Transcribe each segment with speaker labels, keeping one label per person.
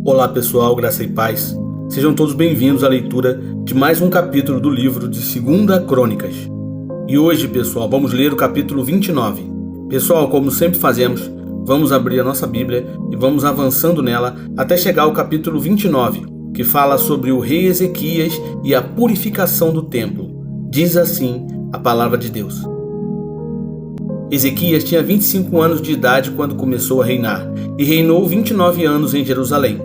Speaker 1: Olá pessoal, graça e paz. Sejam todos bem-vindos à leitura de mais um capítulo do livro de 2 Crônicas. E hoje, pessoal, vamos ler o capítulo 29. Pessoal, como sempre fazemos, vamos abrir a nossa Bíblia e vamos avançando nela até chegar ao capítulo 29, que fala sobre o rei Ezequias e a purificação do templo. Diz assim a palavra de Deus. Ezequias tinha 25 anos de idade quando começou a reinar, e reinou 29 anos em Jerusalém.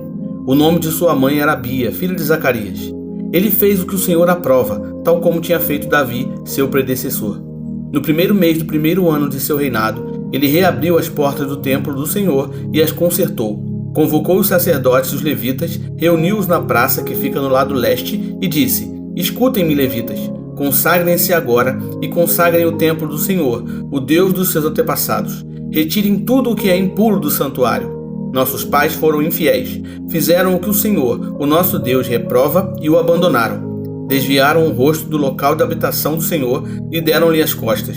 Speaker 1: O nome de sua mãe era Abia, filha de Zacarias. Ele fez o que o Senhor aprova, tal como tinha feito Davi, seu predecessor. No primeiro mês do primeiro ano de seu reinado, ele reabriu as portas do templo do Senhor e as consertou. Convocou os sacerdotes e os levitas, reuniu-os na praça que fica no lado leste e disse: Escutem-me, levitas. Consagrem-se agora e consagrem o templo do Senhor, o Deus dos seus antepassados. Retirem tudo o que é impuro do santuário. Nossos pais foram infiéis, fizeram o que o Senhor, o nosso Deus, reprova e o abandonaram. Desviaram o rosto do local da habitação do Senhor e deram-lhe as costas.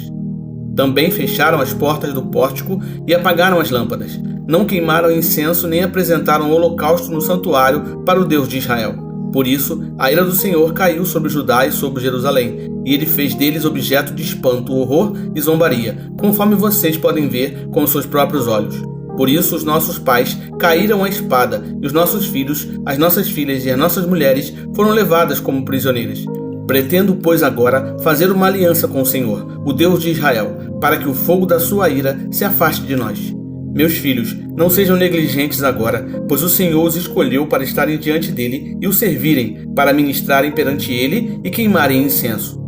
Speaker 1: Também fecharam as portas do pórtico e apagaram as lâmpadas. Não queimaram incenso nem apresentaram holocausto no santuário para o Deus de Israel. Por isso, a ira do Senhor caiu sobre Judá e sobre Jerusalém, e ele fez deles objeto de espanto, horror e zombaria, conforme vocês podem ver com os seus próprios olhos. Por isso, os nossos pais caíram à espada, e os nossos filhos, as nossas filhas e as nossas mulheres foram levadas como prisioneiras. Pretendo, pois, agora fazer uma aliança com o Senhor, o Deus de Israel, para que o fogo da sua ira se afaste de nós. Meus filhos, não sejam negligentes agora, pois o Senhor os escolheu para estarem diante dele e o servirem, para ministrarem perante ele e queimarem incenso.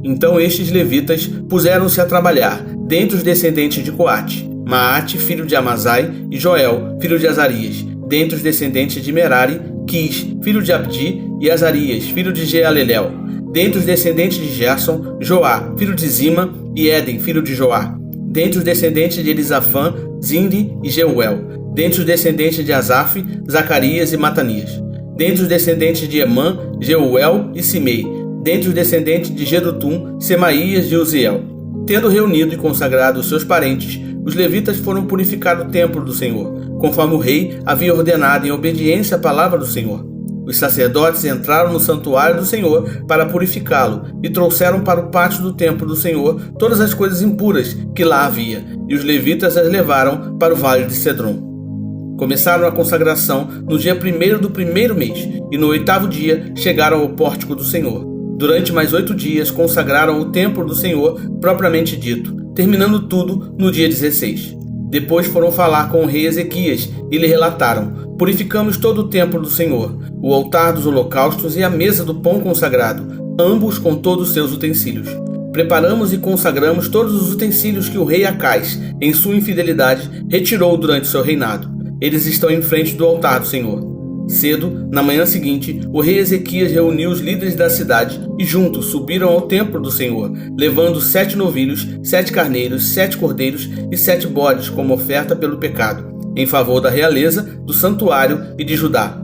Speaker 1: Então estes levitas puseram-se a trabalhar, dentre os descendentes de Coate, Maate, filho de Amazai, e Joel, filho de Azarias, dentre os descendentes de Merari, Quis, filho de Abdi, e Azarias, filho de Jealelel, dentre os descendentes de Gerson, Joá, filho de Zima, e Éden, filho de Joá, dentre os descendentes de Elisafã, Zimri e Jeuel, dentre os descendentes de Asaf, Zacarias e Matanias, dentre os descendentes de Emã, Jeuel e Simei, dentre os descendentes de Jedutum, Semaías e Uziel. Tendo reunido e consagrado os seus parentes, os levitas foram purificar o templo do Senhor, conforme o rei havia ordenado em obediência à palavra do Senhor. Os sacerdotes entraram no santuário do Senhor para purificá-lo e trouxeram para o pátio do templo do Senhor todas as coisas impuras que lá havia, e os levitas as levaram para o vale de Cedron. Começaram a consagração no dia 1º do primeiro mês, e no 8º dia chegaram ao pórtico do Senhor. Durante mais 8 dias consagraram o templo do Senhor propriamente dito, terminando tudo no dia 16. Depois foram falar com o rei Ezequias e lhe relataram: Purificamos todo o templo do Senhor, o altar dos holocaustos e a mesa do pão consagrado, ambos com todos os seus utensílios. Preparamos e consagramos todos os utensílios que o rei Acais, em sua infidelidade, retirou durante seu reinado. Eles estão em frente do altar do Senhor. Cedo, na manhã seguinte, o rei Ezequias reuniu os líderes da cidade e juntos subiram ao templo do Senhor, levando 7 novilhos, 7 carneiros, 7 cordeiros e 7 bodes como oferta pelo pecado, em favor da realeza, do santuário e de Judá.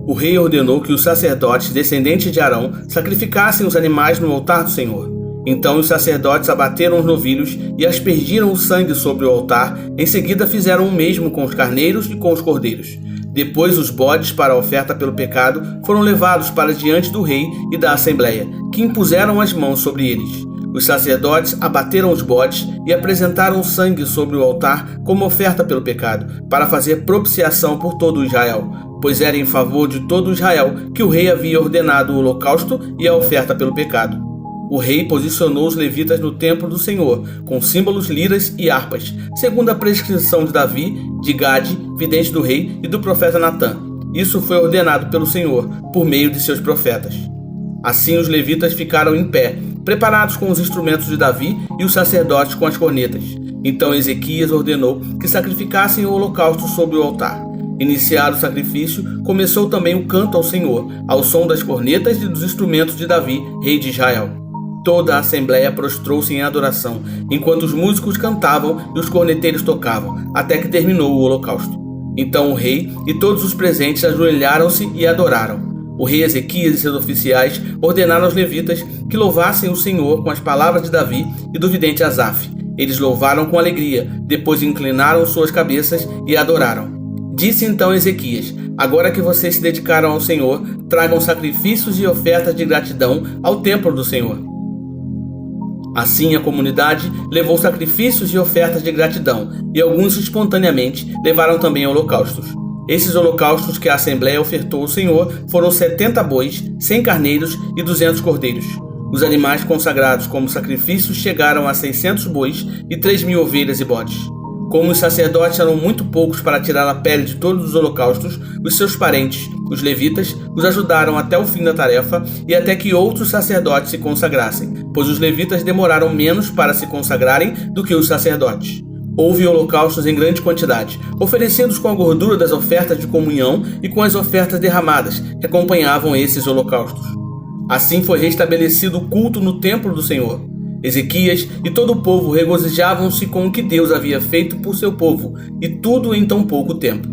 Speaker 1: O rei ordenou que os sacerdotes descendentes de Arão sacrificassem os animais no altar do Senhor. Então os sacerdotes abateram os novilhos e aspergiram o sangue sobre o altar. Em seguida fizeram o mesmo com os carneiros e com os cordeiros. Depois os bodes para a oferta pelo pecado foram levados para diante do rei e da assembleia, que impuseram as mãos sobre eles. Os sacerdotes abateram os bodes e apresentaram o sangue sobre o altar como oferta pelo pecado, para fazer propiciação por todo Israel, pois era em favor de todo Israel que o rei havia ordenado o holocausto e a oferta pelo pecado. O rei posicionou os levitas no templo do Senhor, com símbolos, liras e harpas, segundo a prescrição de Davi, de Gade, vidente do rei, e do profeta Natã. Isso foi ordenado pelo Senhor, por meio de seus profetas. Assim os levitas ficaram em pé, preparados com os instrumentos de Davi e os sacerdotes com as cornetas. Então Ezequias ordenou que sacrificassem o holocausto sobre o altar. Iniciado o sacrifício, começou também o canto ao Senhor, ao som das cornetas e dos instrumentos de Davi, rei de Israel. Toda a assembleia prostrou-se em adoração, enquanto os músicos cantavam e os corneteiros tocavam, até que terminou o holocausto. Então o rei e todos os presentes ajoelharam-se e adoraram. O rei Ezequias e seus oficiais ordenaram aos levitas que louvassem o Senhor com as palavras de Davi e do vidente Asaf. Eles louvaram com alegria, depois inclinaram suas cabeças e adoraram. Disse então Ezequias: agora que vocês se dedicaram ao Senhor, tragam sacrifícios e ofertas de gratidão ao templo do Senhor. Assim a comunidade levou sacrifícios e ofertas de gratidão, e alguns espontaneamente levaram também holocaustos. Esses holocaustos que a Assembleia ofertou ao Senhor foram 70 bois, 100 carneiros e 200 cordeiros. Os animais consagrados como sacrifícios chegaram a 600 bois e 3.000 ovelhas e bodes. Como os sacerdotes eram muito poucos para tirar a pele de todos os holocaustos, os seus parentes, os levitas, os ajudaram até o fim da tarefa e até que outros sacerdotes se consagrassem, pois os levitas demoraram menos para se consagrarem do que os sacerdotes. Houve holocaustos em grande quantidade, oferecidos com a gordura das ofertas de comunhão e com as ofertas derramadas que acompanhavam esses holocaustos. Assim foi restabelecido o culto no templo do Senhor. Ezequias e todo o povo regozijavam-se com o que Deus havia feito por seu povo, e tudo em tão pouco tempo.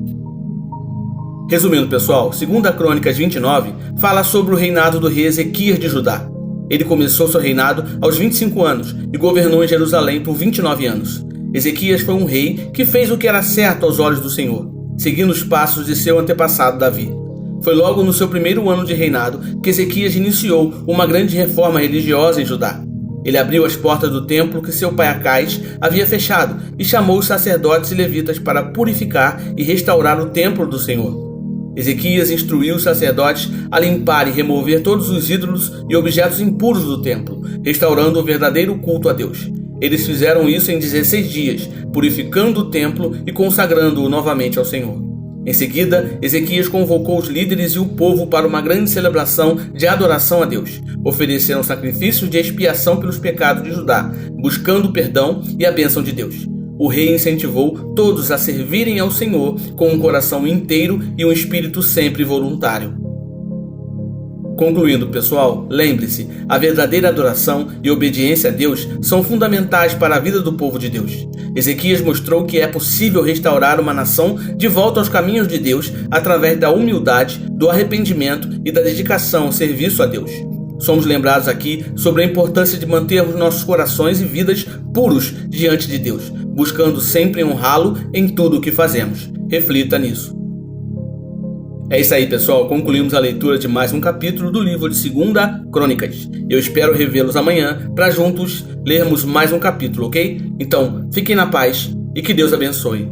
Speaker 1: Resumindo, pessoal, 2 Crônicas 29 fala sobre o reinado do rei Ezequias de Judá. Ele começou seu reinado aos 25 anos e governou em Jerusalém por 29 anos. Ezequias foi um rei que fez o que era certo aos olhos do Senhor, seguindo os passos de seu antepassado Davi. Foi logo no seu primeiro ano de reinado que Ezequias iniciou uma grande reforma religiosa em Judá. Ele abriu as portas do templo que seu pai Acais havia fechado e chamou os sacerdotes e levitas para purificar e restaurar o templo do Senhor. Ezequias instruiu os sacerdotes a limpar e remover todos os ídolos e objetos impuros do templo, restaurando o verdadeiro culto a Deus. Eles fizeram isso em 16 dias, purificando o templo e consagrando-o novamente ao Senhor. Em seguida, Ezequias convocou os líderes e o povo para uma grande celebração de adoração a Deus. Ofereceram sacrifícios de expiação pelos pecados de Judá, buscando o perdão e a bênção de Deus. O rei incentivou todos a servirem ao Senhor com um coração inteiro e um espírito sempre voluntário. Concluindo, pessoal, lembre-se, a verdadeira adoração e obediência a Deus são fundamentais para a vida do povo de Deus. Ezequias mostrou que é possível restaurar uma nação de volta aos caminhos de Deus através da humildade, do arrependimento e da dedicação ao serviço a Deus. Somos lembrados aqui sobre a importância de mantermos nossos corações e vidas puros diante de Deus, buscando sempre honrá-lo em tudo o que fazemos. Reflita nisso. É isso aí, pessoal. Concluímos a leitura de mais um capítulo do livro de 2 Crônicas. Eu espero revê-los amanhã para juntos lermos mais um capítulo, ok? Então, fiquem na paz e que Deus abençoe.